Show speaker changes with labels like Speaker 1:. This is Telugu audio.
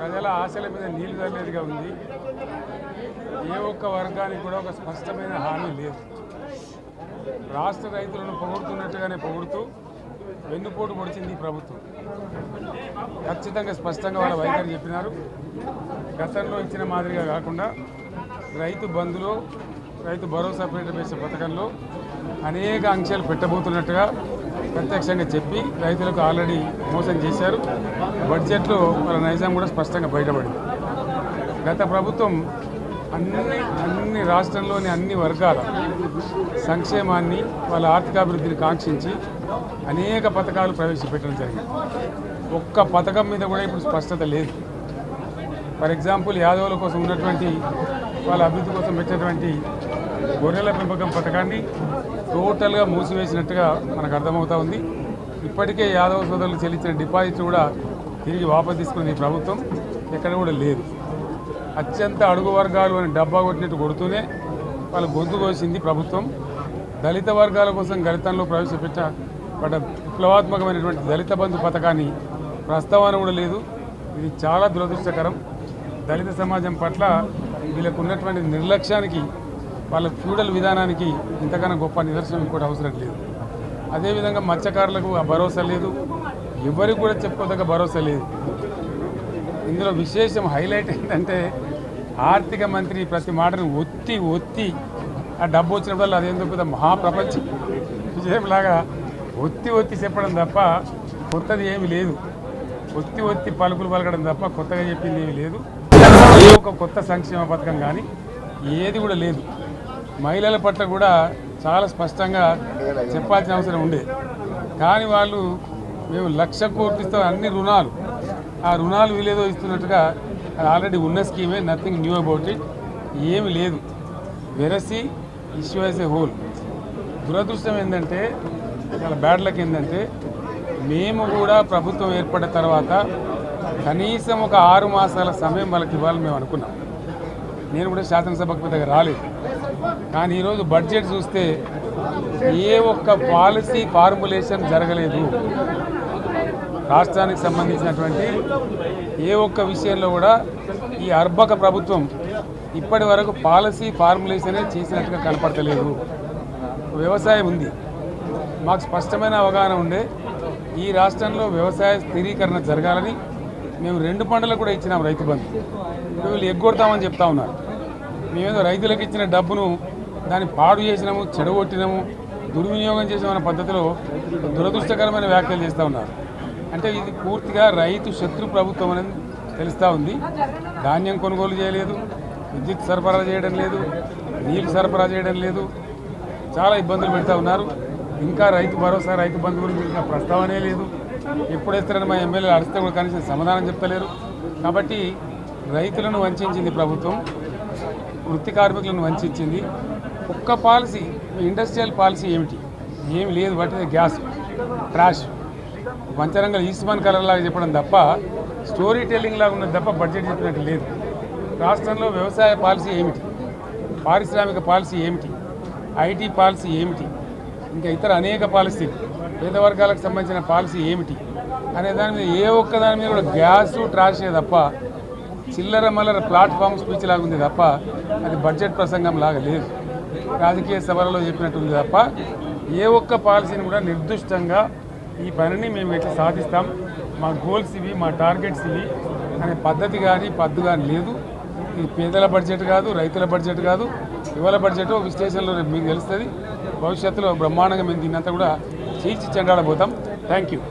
Speaker 1: ప్రజల ఆశల మీద నీళ్లు చల్లేదిగా ఉంది. ఏ ఒక్క వర్గానికి కూడా ఒక స్పష్టమైన హామీ లేదు. రాష్ట్ర రైతులను పొగుడుతున్నట్టుగానే పొగుడుతూ వెన్నుపోటు పొడిచింది ప్రభుత్వం. ఖచ్చితంగా స్పష్టంగా వాళ్ళ వైఖరి చెప్పినారు. గతంలో ఇచ్చిన మాదిరిగా కాకుండా రైతు బంధులో, రైతు భరోసా పేట వేసే పథకంలో అనేక ఆంక్షలు పెట్టబోతున్నట్టుగా ప్రత్యక్షంగా చెప్పి రైతులకు ఆల్రెడీ మోసం చేశారు. బడ్జెట్లో వాళ్ళ నైజాం కూడా స్పష్టంగా బయటపడింది. గత ప్రభుత్వం అన్ని రాష్ట్రంలోని అన్ని వర్గాల సంక్షేమాన్ని, వాళ్ళ ఆర్థికాభివృద్ధిని కాంక్షించి అనేక పథకాలు ప్రవేశపెట్టడం జరిగింది. ఒక్క పథకం మీద కూడా ఇప్పుడు స్పష్టత లేదు. ఫర్ ఎగ్జాంపుల్, యాదవుల కోసం ఉన్నటువంటి వాళ్ళ అభివృద్ధి కోసం పెట్టినటువంటి గొర్రెల పెంపకం పథకాన్ని టోటల్గా మూసివేసినట్టుగా మనకు అర్థమవుతా ఉంది. ఇప్పటికే యాదవ సోదరులు చెల్లించిన డిపాజిట్ కూడా తిరిగి వాపసు తీసుకున్నది ప్రభుత్వం. ఎక్కడ కూడా లేదు. అత్యంత అడుగు వర్గాలు అని డబ్బా కొట్టినట్టు కొడుతూనే వాళ్ళ గొంతు కోసింది ప్రభుత్వం. దళిత వర్గాల కోసం గణితంలో ప్రవేశపెట్టబడ్డ విప్లవాత్మకమైనటువంటి దళిత బంధు పథకాన్ని ప్రస్తావన కూడా లేదు. ఇది చాలా దురదృష్టకరం. దళిత సమాజం పట్ల వీళ్ళకు ఉన్నటువంటి నిర్లక్ష్యానికి, వాళ్ళ ఫ్యూడల్ విధానానికి ఇంతకన్నా గొప్ప నిదర్శనం ఇంకోటి అవసరం లేదు. అదేవిధంగా మత్స్యకారులకు ఆ భరోసా లేదు. ఎవరికి కూడా చెప్పుకోదగ్గ భరోసా లేదు. ఇందులో విశేషం హైలైట్ ఏంటంటే, ఆర్థిక మంత్రి ప్రతి మాటను ఒత్తి ఆ డబ్బు వచ్చినప్పుడు అదేందో పెద్ద మహాప్రపంచ విజయంలాగా ఒత్తి చెప్పడం తప్ప కొత్తది ఏమీ లేదు. ఒత్తి పలుకులు పలకడం తప్ప కొత్తగా చెప్పింది ఏమీ లేదు. ఏ ఒక కొత్త సంక్షేమ పథకం కానీ ఏది కూడా లేదు. మహిళల పట్ల కూడా చాలా స్పష్టంగా చెప్పాల్సిన అవసరం ఉండే. కానీ వాళ్ళు మేము 1,00,000 కోట్లతో అన్ని రుణాలు, ఆ రుణాలు వీలేదో ఇస్తున్నట్టుగా, అది ఆల్రెడీ ఉన్న స్కీమే, నథింగ్ న్యూ అబౌట్ ఇట్, ఏమి లేదు. వెరసి ఇష్యూ యాజ్ ఏ హోల్. దురదృష్టం ఏంటంటే, చాలా బ్యాడ్ లక్ ఏంటంటే, మేము కూడా ప్రభుత్వం ఏర్పడిన తర్వాత కనీసం ఒక 6 మాసాల సమయం వాళ్ళకి ఇవ్వాలని మేము అనుకున్నాం. నేను కూడా శాసనసభకు పెద్దగా రాలేదు. కానీ ఈరోజు బడ్జెట్ చూస్తే ఏ ఒక్క పాలసీ ఫార్ములేషన్ జరగలేదు. రాష్ట్రానికి సంబంధించినటువంటి ఏ ఒక్క విషయంలో కూడా ఈ అర్భక ప్రభుత్వం ఇప్పటి వరకు పాలసీ ఫార్ములేషనే చేసినట్టుగా కనపడతలేదు. వ్యవసాయం ఉంది, మాకు స్పష్టమైన అవగాహన ఉండే ఈ రాష్ట్రంలో వ్యవసాయ స్థిరీకరణ జరగాలని మేము 2 పంటలకు కూడా ఇచ్చినాం రైతు బంధు. వీళ్ళు ఎగ్గొడతామని చెప్తా ఉన్నారు. మేమేదో రైతులకు ఇచ్చిన డబ్బును దాన్ని పాడు చేసినాము, చెడగొట్టినాము, దుర్వినియోగం చేసామన్న పద్ధతిలో దురదృష్టకరమైన వ్యాఖ్యలు చేస్తూ ఉన్నారు. అంటే ఇది పూర్తిగా రైతు శత్రు ప్రభుత్వం అనేది తెలుస్తూ ఉంది. ధాన్యం కొనుగోలు చేయలేదు, విద్యుత్ సరఫరా చేయడం లేదు, నీళ్లు సరఫరా చేయడం లేదు, చాలా ఇబ్బందులు పెడతా ఉన్నారు. ఇంకా రైతు భరోసా, రైతు బంధు గురించి ఇంకా ప్రస్తావనే లేదు. ఎప్పుడేస్తారని మా ఎమ్మెల్యేలు అడిస్తే కూడా కనీసం సమాధానం చెప్తలేరు. కాబట్టి రైతులను వంచింది ప్రభుత్వం, వృత్తి కార్మికులను వంచింది. ఒక్క పాలసీ, ఇండస్ట్రియల్ పాలసీ ఏమిటి? ఏమి లేదు. బట్టి గ్యాస్ ట్రాష్ పంచరంగల్ ఈస్మాన్ కలర్ లాగా చెప్పడం తప్ప, స్టోరీ టెల్లింగ్ లాగా ఉన్నది తప్ప బడ్జెట్ చెప్పినట్టు లేదు. రాష్ట్రంలో వ్యవసాయ పాలసీ ఏమిటి? పారిశ్రామిక పాలసీ ఏమిటి? ఐటీ పాలసీ ఏమిటి? ఇంకా ఇతర అనేక పాలసీలు, పేద వర్గాలకు సంబంధించిన పాలసీ ఏమిటి అనే దాని మీద ఏ ఒక్క దాని మీద కూడా గ్యాసు ట్రాషే తప్ప, చిల్లర మల్లర ప్లాట్ఫామ్ స్పీచ్ లాగా ఉంది తప్ప, అది బడ్జెట్ ప్రసంగం లాగా లేదు. రాజకీయ సభలలో చెప్పినట్టుంది తప్ప ఏ ఒక్క పాలసీని కూడా నిర్దిష్టంగా ఈ పనిని మేము ఎట్లా సాధిస్తాం, మా గోల్స్ ఇవి, మా టార్గెట్స్ ఇవి అనే పద్ధతి కానీ పద్దు కానీ లేదు. ఇది పేదల బడ్జెట్ కాదు, రైతుల బడ్జెట్ కాదు, యువల బడ్జెట్. విశ్లేషణలో మీకు తెలుస్తుంది. భవిష్యత్తులో బ్రహ్మాండంగా మేము దీన్నంతా కూడా చీల్చి చెండాడబోతాం. Thank you.